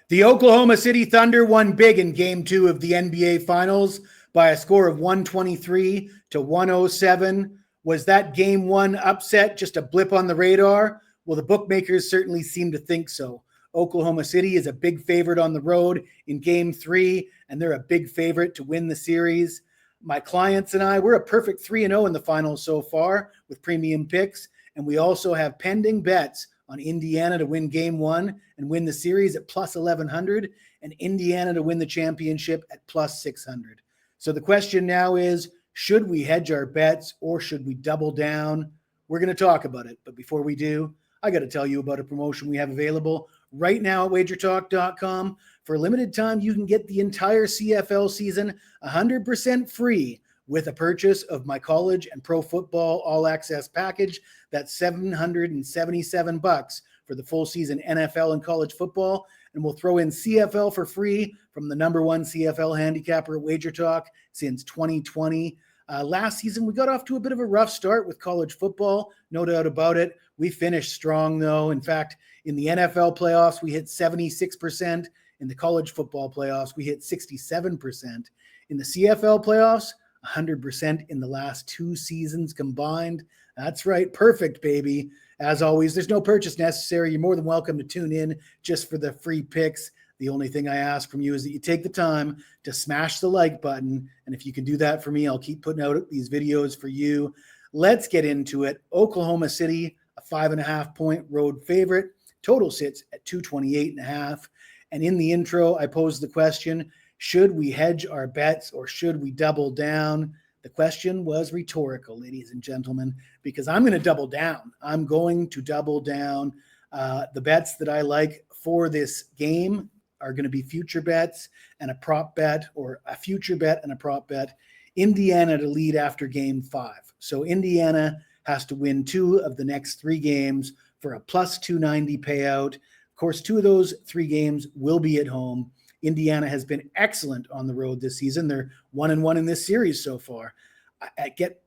The Oklahoma City Thunder won big in Game 2 of the NBA Finals by a score of 123 to 107. Was that Game 1 upset just a blip on the radar? Well, the bookmakers certainly seem to think so. Oklahoma City is a big favorite on the road in Game 3, and they're a big favorite to win the series. My clients and I, we're a perfect 3-0 in the finals so far with premium picks, and we also have pending bets on Indiana to win Game 1 and win the series at plus 1,100, and Indiana to win the championship at plus 600. So the question now is, should we hedge our bets or should we double down? We're going to talk about it. But before we do, I got to tell you about a promotion we have available right now at wagertalk.com. For a limited time, you can get the entire CFL season 100% free with a purchase of my college and pro football all access package. That's $777 for the full season NFL and college football. And we'll throw in CFL for free from the number one CFL handicapper at Wager Talk since 2020. Last season, we got off to a bit of a rough start with college football, no doubt about it. We finished strong, though. In fact, in the NFL playoffs, we hit 76%. In the college football playoffs, we hit 67%. In the CFL playoffs, 100% in the last 2 seasons combined. That's right. Perfect, baby. As always, there's no purchase necessary. You're more than welcome to tune in just for the free picks. The only thing I ask from you is that you take the time to smash the like button. And if you can do that for me, I'll keep putting out these videos for you. Let's get into it. Oklahoma City, a 5.5-point road favorite. Total sits at 228.5. And in the intro, I posed the question, should we hedge our bets or should we double down? The question was rhetorical, ladies and gentlemen, because I'm going to double down. I'm going to double down. The bets that I like for this game are going to be future bets and a prop bet, or a future bet and a prop bet. Indiana to lead after Game 5. So Indiana has to win 2 of the next 3 games for a plus 290 payout. Of course, 2 of those 3 games will be at home. Indiana has been excellent on the road this season. They're 1-1 in this series so far.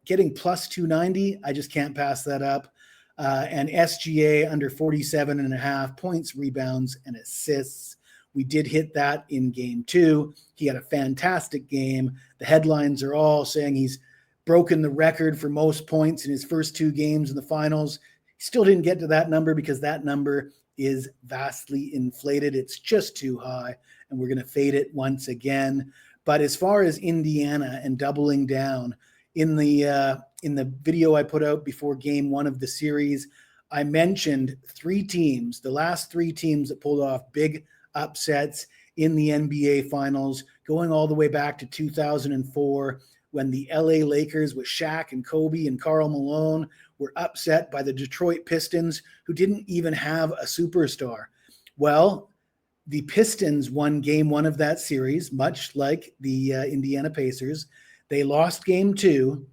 Getting plus 290, I just can't pass that up. And SGA under 47.5 points, rebounds, and assists. We did hit that in Game 2. He had a fantastic game. The headlines are all saying he's broken the record for most points in his first 2 games in the finals. He still didn't get to that number because that number is vastly inflated. It's just too high, and we're going to fade it once again. But as far as Indiana and doubling down, in the video I put out before Game 1 of the series, I mentioned 3 teams, the last 3 teams that pulled off big upsets in the NBA Finals, going all the way back to 2004 when the LA Lakers with Shaq and Kobe and Karl Malone were upset by the Detroit Pistons, who didn't even have a superstar. Well, the Pistons won Game 1 of that series, much like the Indiana Pacers. They lost Game 2.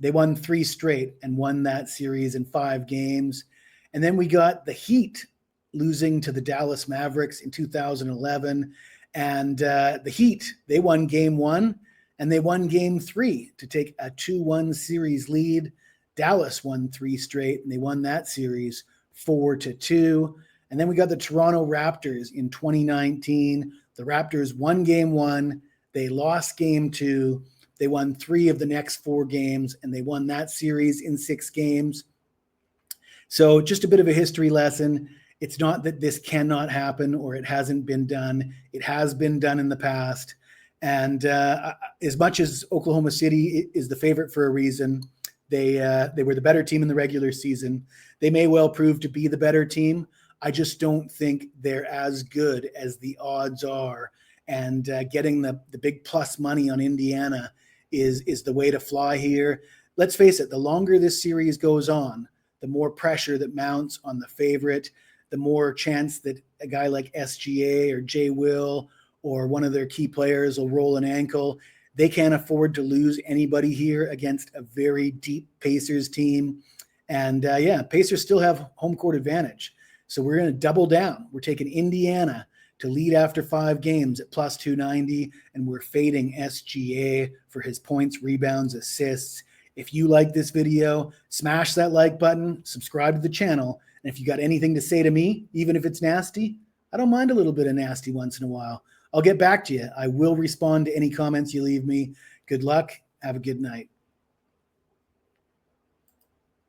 They won 3 straight and won that series in 5 games. And then we got the Heat losing to the Dallas Mavericks in 2011. And the Heat, they won Game 1 and they won Game 3 to take a 2-1 series lead. Dallas won 3 straight and they won that series 4-2. And then we got the Toronto Raptors in 2019. The Raptors won Game 1. They lost Game 2. They won 3 of the next 4 games, and they won that series in 6 games. So just a bit of a history lesson. It's not that this cannot happen or it hasn't been done. It has been done in the past. And as much as Oklahoma City is the favorite for a reason, they were the better team in the regular season. They may well prove to be the better team. I just don't think they're as good as the odds are. And getting the big plus money on Indiana is the way to fly here. Let's face it, the longer this series goes on, the more pressure that mounts on the favorite, the more chance that a guy like SGA or Jay Will or one of their key players will roll an ankle. They can't afford to lose anybody here against a very deep Pacers team. And Pacers still have home court advantage. So we're going to double down. We're taking Indiana to lead after 5 games at plus 290, and we're fading SGA for his points, rebounds, assists. If you like this video, smash that like button, subscribe to the channel, and if you got anything to say to me, even if it's nasty, I don't mind a little bit of nasty once in a while. I'll get back to you. I will respond to any comments you leave me. Good luck. Have a good night.